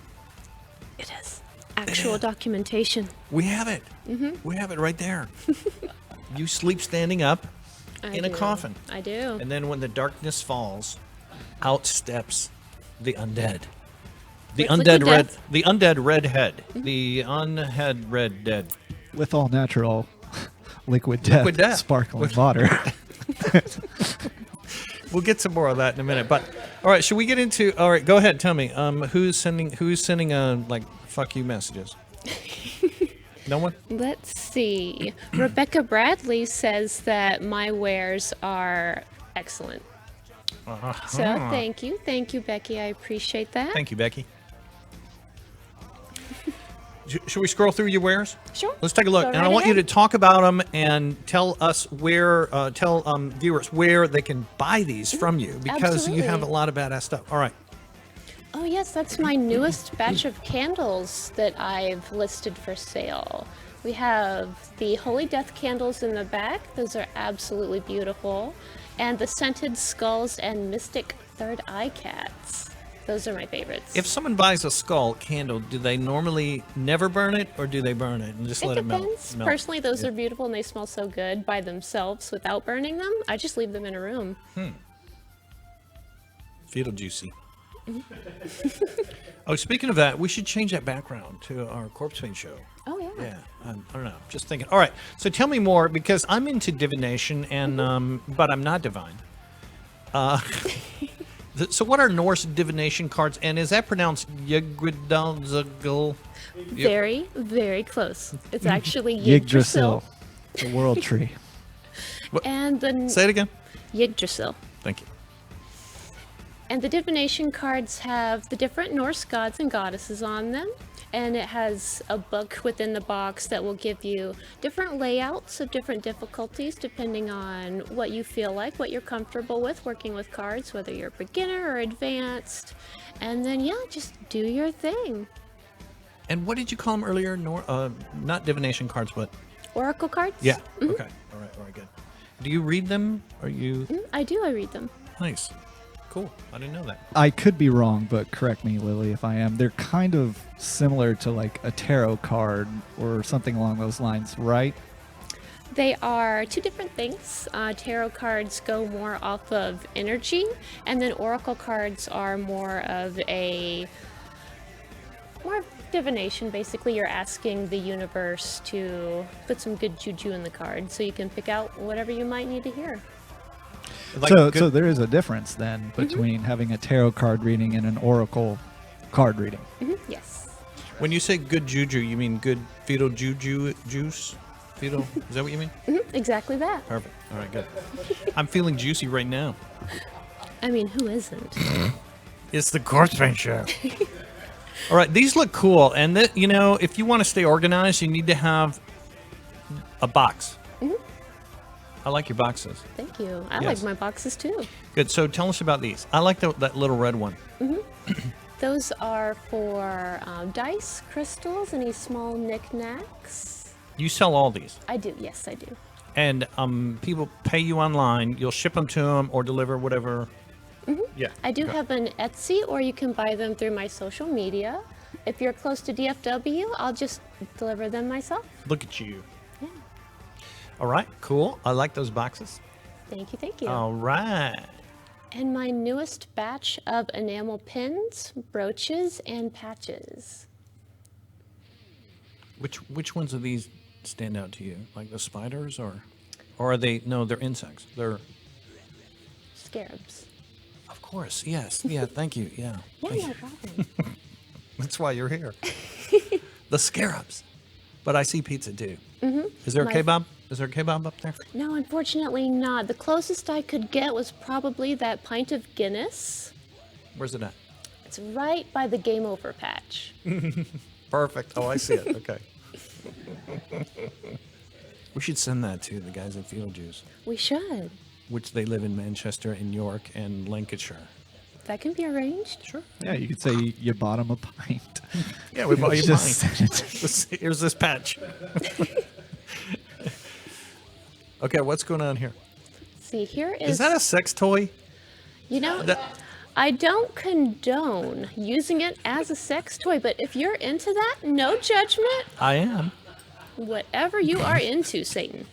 S2: It is actual documentation.
S1: We have it. We have it right there. You sleep standing up
S2: I
S1: in a
S2: do.
S1: coffin.
S2: I do.
S1: And then when the darkness falls, out steps the undead. The
S2: With
S1: undead
S2: liquid
S1: red,
S2: death.
S1: the undead redhead, the unhead red dead.
S3: With all natural liquid death,
S1: Liquid death.
S3: sparkling water.
S1: We'll get some more of that in a minute. But all right, should we get into? All right, go ahead. Tell me, who's sending like fuck you messages? No one.
S2: Let's see. Rebecca Bradley says that my wares are excellent. So thank you, Becky. I appreciate that.
S1: Thank you, Becky. Should we scroll through your wares?
S2: Sure.
S1: Let's take a look.
S2: Go
S1: And I
S2: right
S1: want you to
S2: ahead.
S1: talk about them and tell us where, tell viewers where they can buy these from you, because you have a
S2: Absolutely.
S1: lot of badass stuff. All right.
S2: Oh yes, that's my newest batch of candles that I've listed for sale. We have the Holy Death candles in the back. Those are absolutely beautiful. And the scented skulls and mystic third eye cats. Those are my favorites.
S1: If someone buys a skull candle, do they normally never burn it, or do they burn it and just
S2: it
S1: let
S2: depends.
S1: it melt?
S2: Personally, those are beautiful and they smell so good by themselves without burning them. I just leave them in a room.
S1: Fetal juicy. Oh, speaking of that, we should change that background to our Corpsepaint show.
S2: Oh yeah.
S1: Yeah, I don't know. Just thinking. All right, so tell me more, because I'm into divination, and but I'm not divine. So what are Norse divination cards, and is that pronounced Yggdrasil?
S2: Very, very close. It's actually
S3: Yggdrasil,
S2: Yggdrasil.
S3: the world tree.
S2: And the
S1: Say it again.
S2: Yggdrasil.
S1: Thank you.
S2: And the divination cards have the different Norse gods and goddesses on them. And it has a book within the box that will give you different layouts of different difficulties depending on what you feel like, what you're comfortable with working with cards, whether you're a beginner or advanced. And then, yeah, just do your thing.
S1: And what did you call them earlier? Not divination cards, but
S2: Oracle cards?
S1: yeah. Okay. All right. Good. Do you read them? Are you
S2: I do, I read them.
S1: nice? Cool. I didn't know that.
S3: I could be wrong, but correct me, Lily, if I am. They're kind of similar to like a tarot card or something along those lines, right?
S2: They are two different things. Tarot cards go more off of energy, and then oracle cards are more of divination. Basically, you're asking the universe to put some good juju in the card, so you can pick out whatever you might need to hear.
S1: Like
S3: so
S1: good-
S3: there is a difference then between having a tarot card reading and an oracle card reading.
S2: Yes.
S1: when you say good juju, you mean good fetal juju juice? Fetal? Is that what you mean?
S2: Exactly that.
S1: Perfect. All right. Good. I'm feeling juicy right now.
S2: I mean, who isn't?
S1: It's the Corpsepaint show. All right, these look cool, and if you want to stay organized, you need to have a box. I like your boxes.
S2: Thank you. I
S1: Yes.
S2: like my boxes too.
S1: Good. So tell us about these. I like that little red one.
S2: Those are for dice, crystals, any small knickknacks.
S1: You sell all these,
S2: I do. Yes, I do.
S1: and people pay you online. You'll ship them to them or deliver whatever. Yeah.
S2: I do
S1: Okay.
S2: have an Etsy, or you can buy them through my social media. If you're close to DFW, I'll just deliver them myself.
S1: Look at you.
S2: Yeah.
S1: All right. Cool. I like those boxes.
S2: Thank you, thank you.
S1: All right.
S2: And my newest batch of enamel pins, brooches, and patches.
S1: Which ones of these stand out to you? Like the spiders, or are they? No, they're insects. They're.
S2: Scarabs.
S1: Of course. Yes. Yeah. Thank you. Yeah.
S2: Yeah,
S1: Thank
S2: no
S1: you.
S2: problem.
S1: That's why you're here. The scarabs. But I see pizza too. Is there a
S2: My-
S1: kebab? Is there a kebab up there?
S2: No, unfortunately not. The closest I could get was probably that pint of Guinness.
S1: Where's it at?
S2: It's right by the Game Over patch.
S1: Perfect. Oh, I see it. Okay. We should send that to the guys at Field Juice,
S2: We should.
S1: which they live in Manchester and York and Lancashire.
S2: That can be arranged.
S1: Sure.
S3: Yeah, you could say you bought him a pint.
S1: Yeah, we bought you
S3: Just
S1: mine. Here's this patch. Okay, what's going on here?
S2: See, here
S1: Is that a sex toy?
S2: You know,
S1: That-
S2: I don't condone using it as a sex toy, but if you're into that, no judgment.
S1: I am.
S2: Whatever you are into, Satan.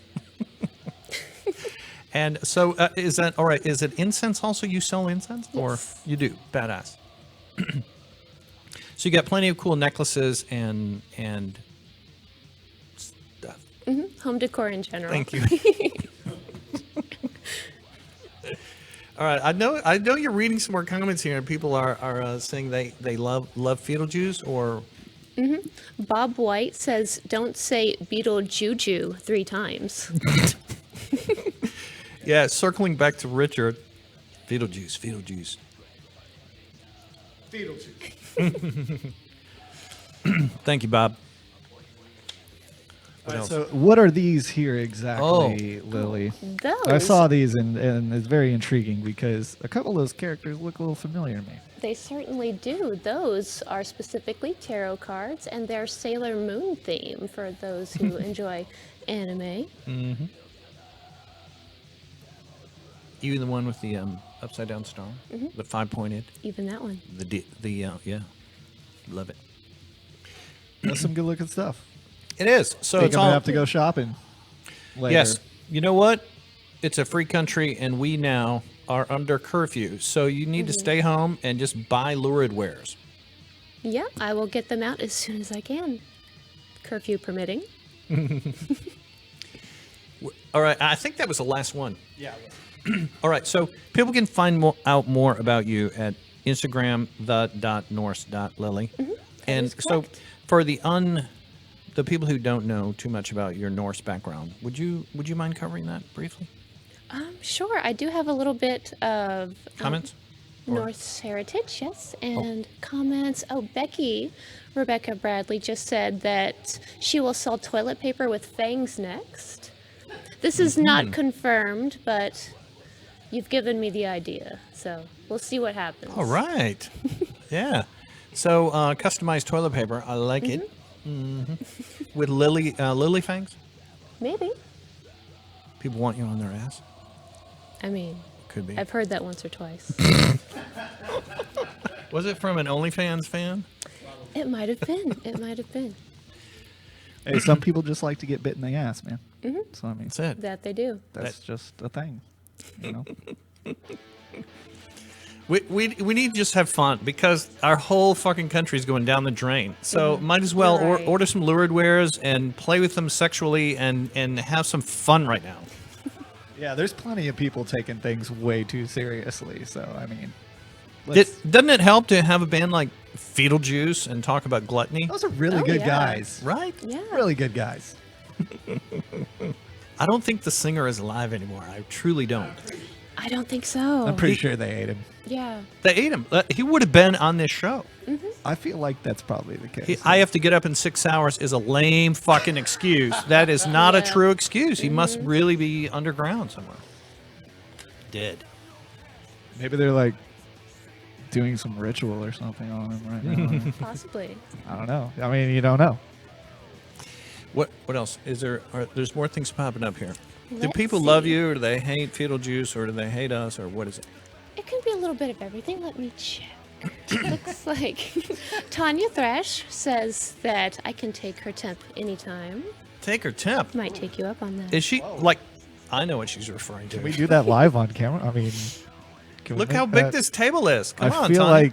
S1: And so, is that all right? Is it incense also? You sell incense, or
S2: Yes.
S1: you do? Badass. So you got plenty of cool necklaces and stuff.
S2: Home decor in general.
S1: Thank you. All right, I know you're reading some more comments here, and people are saying they love fetal juice, or
S2: Bob White says, don't say beetle juju 3 times.
S1: yeah. Circling back to Richard, fetal juice.
S5: Fetal juice.
S1: Thank you, Bob. What else?
S3: So what are these here exactly,
S1: Oh.
S3: Lily?
S2: Those.
S3: I saw these and it's very intriguing because a couple of those characters look a little familiar to me.
S2: They certainly do. Those are specifically tarot cards, and they're Sailor Moon theme for those who enjoy anime.
S1: Even the one with the upside down star, the 5-pointed,
S2: Even that one.
S1: yeah, love it.
S3: That's some good looking stuff.
S1: It is. So
S3: Think
S1: it's
S3: I'm
S1: all
S3: gonna have to go shopping later.
S1: yes. You know what? It's a free country, and we now are under curfew. So you need to stay home and just buy lurid wares.
S2: Yeah, I will get them out as soon as I can. Curfew permitting.
S1: All right. I think that was the last one. Yeah. All right. So people can find out more about you at Instagram, the.norse.lily. And
S2: is
S1: so
S2: correct.
S1: for the people who don't know too much about your Norse background, would you mind covering that briefly?
S2: Sure, I do have a little bit of
S1: Comments? Or-
S2: Norse heritage, yes, and comments. Oh, Rebecca Bradley just said that she will sell toilet paper with fangs next. This is not confirmed, but you've given me the idea, so we'll see what happens.
S1: All right. Yeah. So customized toilet paper. I like it. With lily fangs.
S2: Maybe.
S1: People want you on their ass.
S2: I mean,
S1: Could be.
S2: I've heard that once or twice.
S1: Was it from an OnlyFans fan?
S2: It might have been. It might have been.
S3: Hey, some people just like to get bit in the ass, man. So I mean,
S1: That's it.
S2: That they do.
S3: that's just a thing, you know.
S1: We need to just have fun because our whole fucking country is going down the drain. So might as well
S2: Right.
S1: order some lurid wares and play with them sexually and have some fun right now.
S3: Yeah, there's plenty of people taking things way too seriously. So I mean,
S1: Doesn't it help to have a band like Fetal Juice and talk about gluttony?
S3: those are really
S2: Oh,
S3: good
S2: yeah.
S3: guys.
S1: Right?
S2: Yeah.
S3: Really good guys.
S1: I don't think the singer is alive anymore. I truly don't.
S2: I don't think so.
S3: I'm pretty sure they ate him.
S2: Yeah.
S1: They ate him. He would have been on this show.
S3: I feel like that's probably the case.
S1: I have to get up in 6 hours is a lame fucking excuse. That is not a
S2: Yeah.
S1: true excuse. He must really be underground somewhere. Dead.
S3: Maybe they're like doing some ritual or something on him right now.
S2: Possibly.
S3: I don't know. I mean, you don't know.
S1: What else? There's more things popping up here. Do
S2: Let's
S1: people love
S2: see.
S1: you, or do they hate Fetal Juice, or do they hate us, or what is it?
S2: It can be a little bit of everything. Let me check. Looks like Tanya Thrash says that I can take her temp anytime.
S1: Take her temp.
S2: Might take you up on that.
S1: Is she like? I know what she's referring to.
S3: Can we do that live on camera? I mean, can we
S1: Look
S3: make
S1: how big
S3: that-
S1: this table is. Come
S3: I
S1: on,
S3: feel
S1: Tanya.
S3: like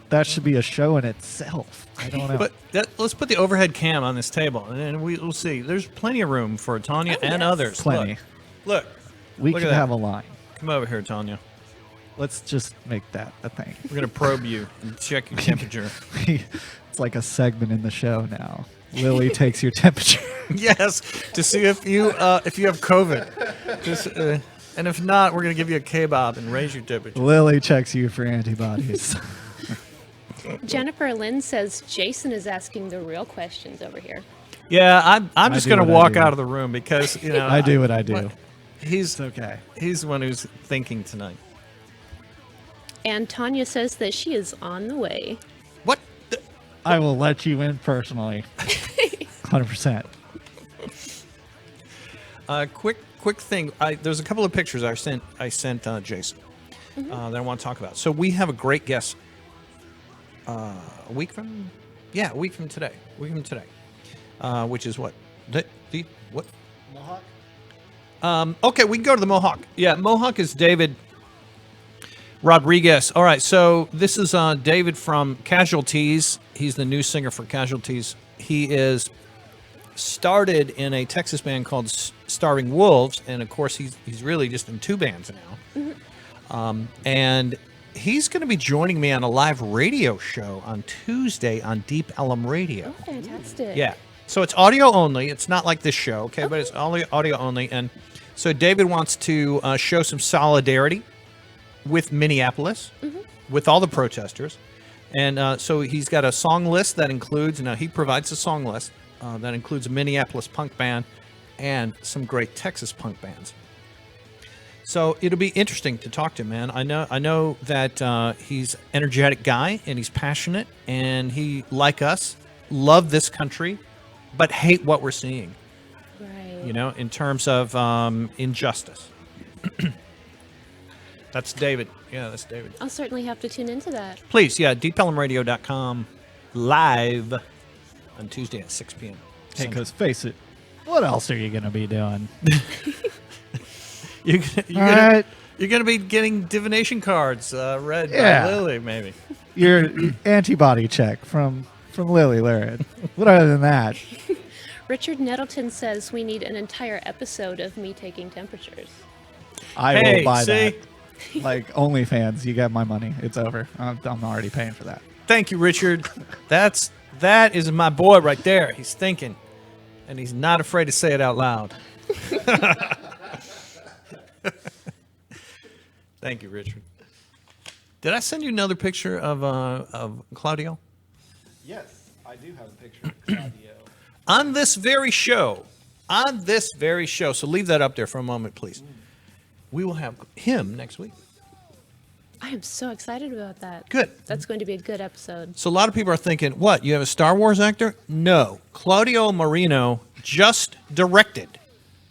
S3: that should be a show in itself. I don't know.
S1: But let's put the overhead cam on this table, and then we'll see. There's plenty of room for Tanya and
S2: yes.
S1: others.
S3: Plenty.
S1: Look,
S3: we
S1: look
S3: can
S1: at that.
S3: have a line.
S1: Come over here, Tanya.
S3: Let's just make that a thing.
S1: We're gonna probe you and check your temperature.
S3: It's like a segment in the show now. Lily takes your temperature.
S1: Yes, to see if you have COVID. And if not, we're gonna give you a kebab and raise your temperature.
S3: Lily checks you for antibodies.
S2: Jennifer Lynn says Jason is asking the real questions over here.
S1: Yeah, I'm just
S3: do
S1: gonna
S3: what I
S1: walk
S3: do.
S1: out of the room because
S3: I do what I do.
S1: What- He's
S3: It's okay.
S1: He's the one who's thinking tonight.
S2: And Tanya says that she is on the way.
S1: What? The-
S3: I will let you in personally. 100%.
S1: Quick thing. There's a couple of pictures I sent Jason that I want to talk about. So we have a great guest. A week from today. Which is what? The what? Mohawk. Okay, we can go to the Mohawk. Yeah, Mohawk is David Rodriguez. All right, so this is David from Casualties. He's the new singer for Casualties. He is started in a Texas band called Starving Wolves, and of course he's really just in two bands now. And he's going to be joining me on a live radio show on Tuesday on Deep Ellum Radio.
S2: Oh, fantastic.
S1: Yeah. So it's audio only. It's not like this show, okay? But it's audio only. And so David wants to show some solidarity with Minneapolis, with all the protesters. And so he's got a song list that includes, he provides a song list that includes a Minneapolis punk band and some great Texas punk bands. So it'll be interesting to talk to him, man. I know that he's an energetic guy and he's passionate and he, like us, love this country, but hate what we're seeing,
S2: Right.
S1: in terms of injustice. That's David. Yeah, that's David.
S2: I'll certainly have to tune into that.
S1: Please, deepellumradio.com live on Tuesday at 6 p.m.
S3: Hey, because face it, what else are you going to be doing?
S1: You're
S3: All right.
S1: gonna be getting divination cards read
S3: Yeah.
S1: by Lily, maybe.
S3: Your antibody check from Lily Lurid. What other than that?
S2: Richard Nettleton says we need an entire episode of me taking temperatures.
S3: I
S1: Hey,
S3: will buy
S1: see?
S3: that. Like OnlyFans, you get my money. It's over. I'm already paying for that.
S1: Thank you, Richard. That is my boy right there. He's thinking, and he's not afraid to say it out loud. Thank you, Richard. Did I send you another picture of Claudio?
S3: Yes, I do have a picture of Claudio.
S1: On this very show. So leave that up there for a moment, please. We will have him next week.
S2: I am so excited about that.
S1: Good.
S2: That's going to be a good episode.
S1: So a lot of people are thinking, what, you have a Star Wars actor? No. Claudio Marino just directed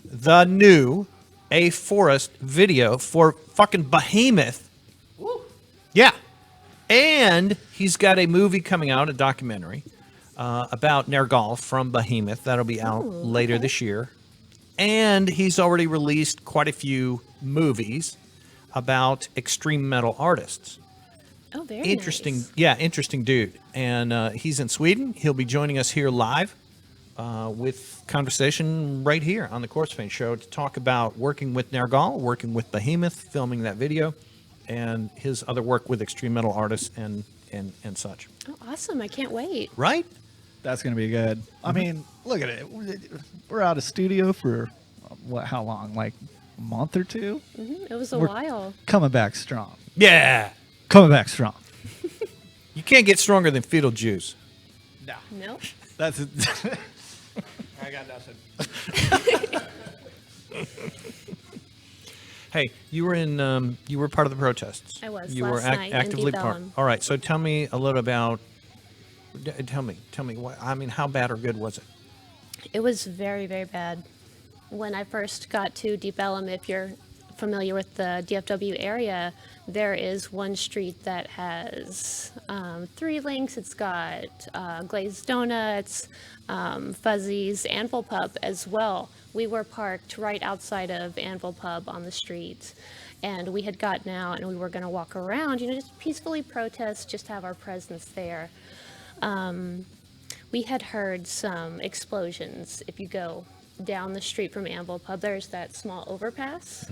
S1: the new A Forest video for fucking Behemoth.
S3: Woo.
S1: Yeah. And he's got a movie coming out, a documentary, about Nergal from Behemoth. That'll be out later this year. And he's already released quite a few movies about extreme metal artists.
S2: Oh, very
S1: Interesting.
S2: nice.
S1: Yeah, interesting dude. And he's in Sweden. He'll be joining us here live with conversation right here on the Corpsepaint Show to talk about working with Nergal, working with Behemoth, filming that video, and his other work with extreme metal artists and such.
S2: Oh, awesome. I can't wait.
S1: Right?
S3: That's going to be good. I mean, look at it. We're out of studio for, how long? Like a month or two?
S2: It was a
S3: We're-
S2: while.
S3: Coming back strong.
S1: Yeah.
S3: Coming back strong.
S1: You can't get stronger than fetal juice.
S2: Nope.
S3: That's it. I got nothing.
S1: Hey, you were part of the protests.
S2: I was,
S1: You
S2: last
S1: were
S2: night in
S1: actively
S2: Deep
S1: part.
S2: Ellum.
S1: All right. So tell me a little about. Tell me what. I mean, how bad or good was it?
S2: It was very, very bad. When I first got to Deep Ellum, if you're familiar with the DFW area, there is one street that has 3 links. It's got glazed donuts, Fuzzies, Anvil Pub as well. We were parked right outside of Anvil Pub on the street. And we had gotten out and we were going to walk around, just peacefully protest, just have our presence there. We had heard some explosions if you go down the street from Anvil Pub, there's that small overpass.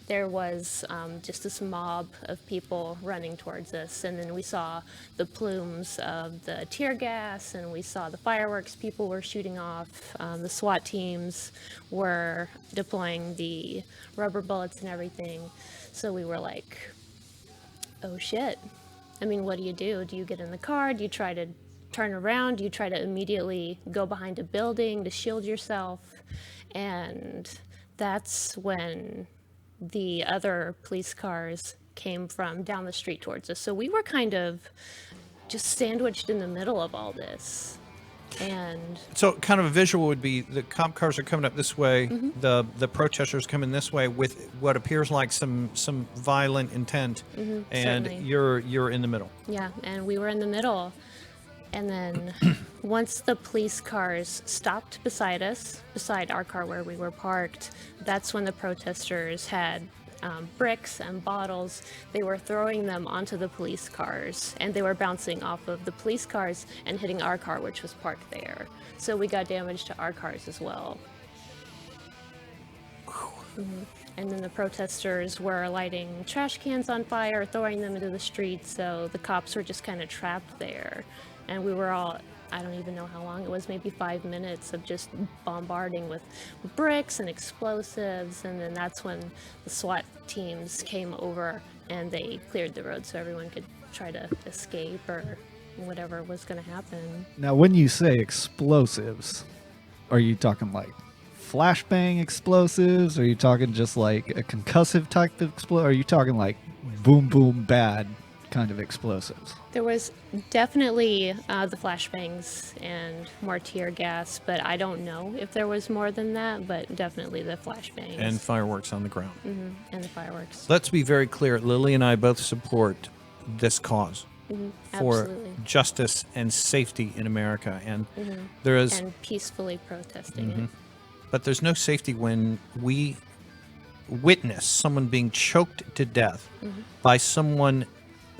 S2: There was just this mob of people running towards us, and then we saw the plumes of the tear gas, and we saw the fireworks people were shooting off. The SWAT teams were deploying the rubber bullets and everything. So we were like, oh shit. I mean, what do you do? Do you get in the car? Do you try to turn around? Do you try to immediately go behind a building to shield yourself? And that's when the other police cars came from down the street towards us. So we were kind of just sandwiched in the middle of all this. And
S1: So kind of a visual would be the cop cars are coming up this way, the protesters coming this way with what appears like some violent intent, and
S2: certainly.
S1: you're in the middle.
S2: yeah, and we were in the middle. And then once the police cars stopped beside us, beside our car where we were parked, that's when the protesters had bricks and bottles. They were throwing them onto the police cars, and they were bouncing off of the police cars and hitting our car, which was parked there. So we got damage to our cars as well. And then the protesters were lighting trash cans on fire, throwing them into the street, so the cops were just kind of trapped there. And we were all, I don't even know how long it was, maybe 5 minutes of just bombarding with bricks and explosives. And then that's when the SWAT teams came over and they cleared the road so everyone could try to escape or whatever was going to happen.
S3: Now, when you say explosives, are you talking like flashbang explosives? Are you talking just like a concussive type of explosive? Are you talking like boom, boom, bad kind of explosives?
S2: There was definitely the flashbangs and more tear gas, but I don't know if there was more than that, but definitely the flashbangs.
S1: And fireworks on the ground.
S2: And the fireworks.
S1: Let's be very clear. Lily and I both support this cause for
S2: Absolutely.
S1: justice and safety in America. And there is,
S2: And peacefully protesting it.
S1: but there's no safety when we witness someone being choked to death by someone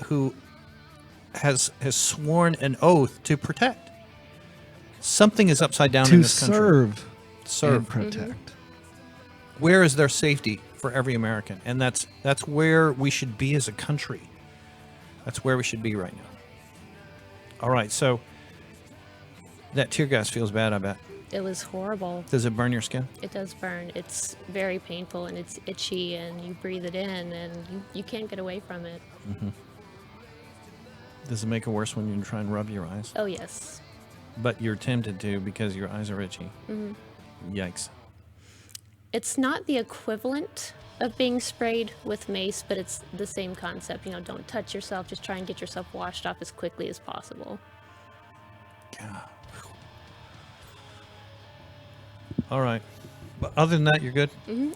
S1: who has sworn an oath to protect. Something is upside down in
S3: To
S1: this country.
S3: serve and protect.
S1: Where is there safety for every American? And that's where we should be as a country. That's where we should be right now. All right, so that tear gas feels bad, I bet.
S2: It was horrible.
S1: Does it burn your skin?
S2: It does burn. It's very painful and it's itchy, and you breathe it in and you can't get away from it.
S1: Does it make it worse when you try and rub your eyes?
S2: Oh, yes.
S1: But you're tempted to because your eyes are itchy. Yikes.
S2: It's not the equivalent of being sprayed with mace, but it's the same concept. You know, don't touch yourself. Just try and get yourself washed off as quickly as possible.
S1: God. All right. But other than that, you're good?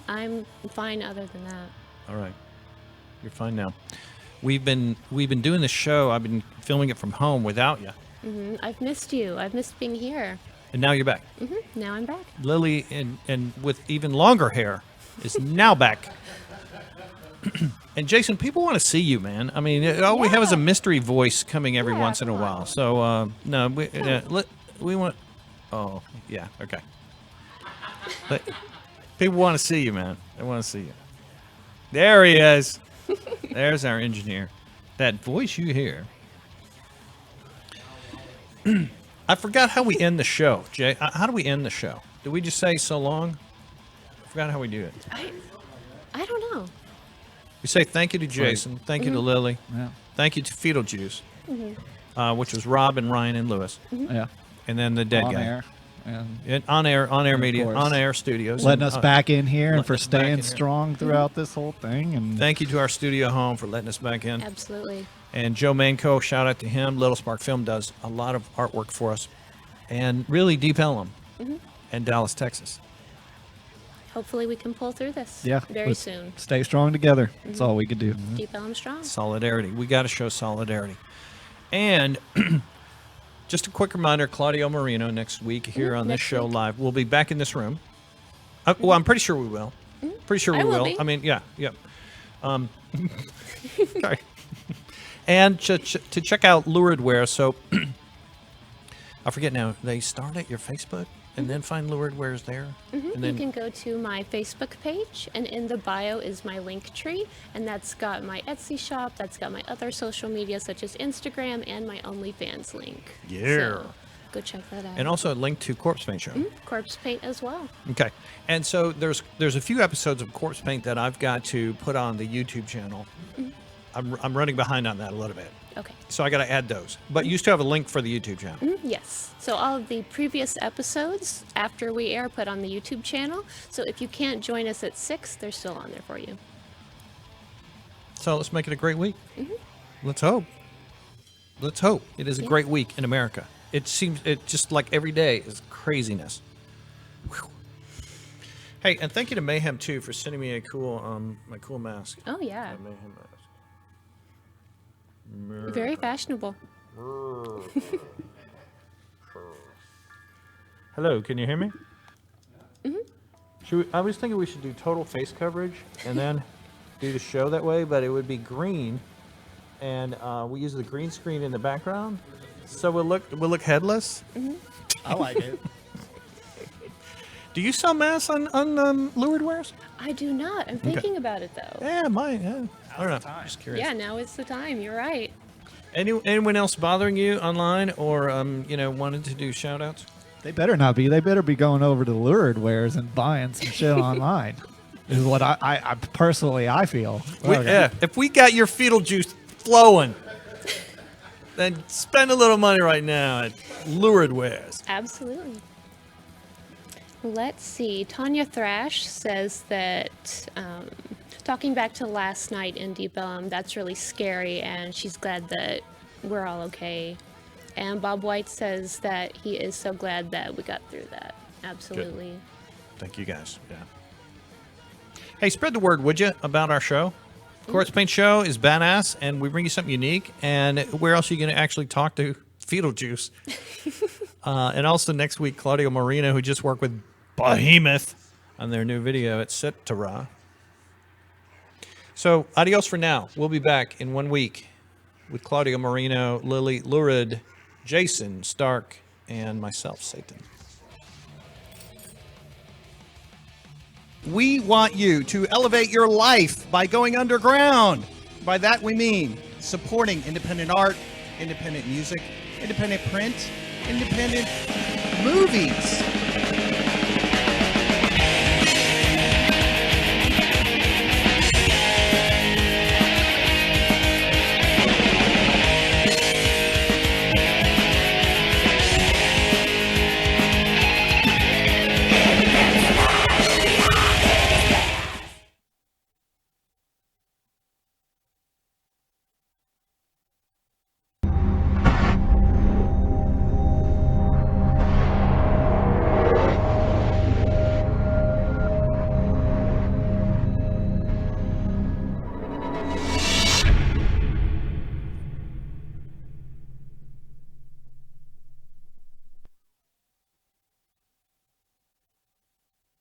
S2: I'm fine other than that.
S1: All right. You're fine now. We've been doing this show. I've been filming it from home without you.
S2: I've missed you. I've missed being here.
S1: And now you're back.
S2: Now I'm back.
S1: Lily, and with even longer hair, is now back. And Jason, people want to see you, man. I mean, all we have is a mystery voice coming every
S2: Yeah,
S1: once in a
S2: come
S1: while.
S2: on.
S1: So no, we want. Oh yeah, okay. But people want to see you, man. They want to see you. There he is. There's our engineer. That voice you hear. I forgot how we end the show, Jay. How do we end the show? Do we just say so long? I forgot how we do it.
S2: I don't know.
S1: We say thank you to Jason, thank you to Lily,
S3: Yeah.
S1: thank you to FOETAL Juice, which was Rob and Ryan and Lewis,
S3: Yeah.
S1: and then the dead
S3: On
S1: guy.
S3: air. And
S1: And on air media,
S3: course.
S1: on air studios.
S3: letting
S1: and,
S3: us back in here and
S1: letting
S3: for
S1: us back in
S3: staying
S1: here.
S3: strong throughout this whole thing. And
S1: Thank you to our studio home for letting us back in.
S2: Absolutely.
S1: And Joe Manco, shout out to him. Little Spark Film does a lot of artwork for us. And really Deep Ellum and Dallas, Texas.
S2: Hopefully we can pull through this
S3: yeah,
S2: very
S3: let's
S2: soon.
S3: Stay strong together. That's all we could do.
S2: Deep Elm Strong.
S1: Solidarity. We got to show solidarity. And just a quick reminder, Claudio Marino next week here on this
S2: next
S1: show
S2: week.
S1: live. We'll be back in this room. Well, I'm pretty sure we will. Pretty sure we
S2: I will
S1: will.
S2: be.
S1: I mean, yeah. Sorry. And to check out Lurid Wear. So I forget now. They start at your Facebook and then find Lurid Wares there. And
S2: You
S1: then
S2: can go to my Facebook page, and in the bio is my link tree, and that's got my Etsy shop, that's got my other social media such as Instagram, and my OnlyFans link.
S1: Yeah.
S2: So go check that out.
S1: and also a link to Corpsepaint Show.
S2: Corpse Paint as well.
S1: Okay. And so there's a few episodes of Corpsepaint that I've got to put on the YouTube channel. I'm running behind on that a little bit.
S2: Okay.
S1: So I got to add those. But you still have a link for the YouTube channel.
S2: Yes. So all of the previous episodes after we air put on the YouTube channel. So if you can't join us at 6, they're still on there for you.
S1: So let's make it a great week. Let's hope. Let's hope it is a great week in America. It seems just like every day is craziness. Whew. Hey, and thank you to Mayhem too for sending me a cool my cool mask.
S2: Oh yeah.
S1: My Mayhem mask.
S2: Very fashionable.
S1: Hello, can you hear me? I was thinking we should do total face coverage and then do the show that way, but it would be green, and we use the green screen in the background, so we'll look headless.
S3: I like it.
S1: Do you sell masks on Lurid Wares?
S2: I do not. I'm thinking about it though.
S1: Yeah, mine. Yeah. I don't know.
S3: time.
S1: Just curious.
S2: Yeah, now is the time. You're right.
S1: Anyone else bothering you online or wanted to do shout outs?
S3: They better not be. They better be going over to Lurid Wares and buying some shit online. Is what I personally I feel. Okay.
S1: Yeah, if we got your fetal juice flowing, then spend a little money right now at Lurid Wares.
S2: Absolutely. Let's see. Tanya Thrash says that talking back to last night in Deep Ellum, that's really scary, and she's glad that we're all okay. And Bob White says that he is so glad that we got through that. Absolutely.
S1: Thank you guys. Yeah. Hey, spread the word, would you, about our show? Corpsepaint Show is badass, and we bring you something unique. And where else are you going to actually talk to fetal juice? And also next week, Claudio Marino, who just worked with Behemoth on their new video, etc. So, adios for now. We'll be back in 1 week with Claudio Marino, Lily Lurid, Jason Stark, and myself, Satan. We want you to elevate your life by going underground. By that we mean supporting independent art, independent music, independent print, independent movies.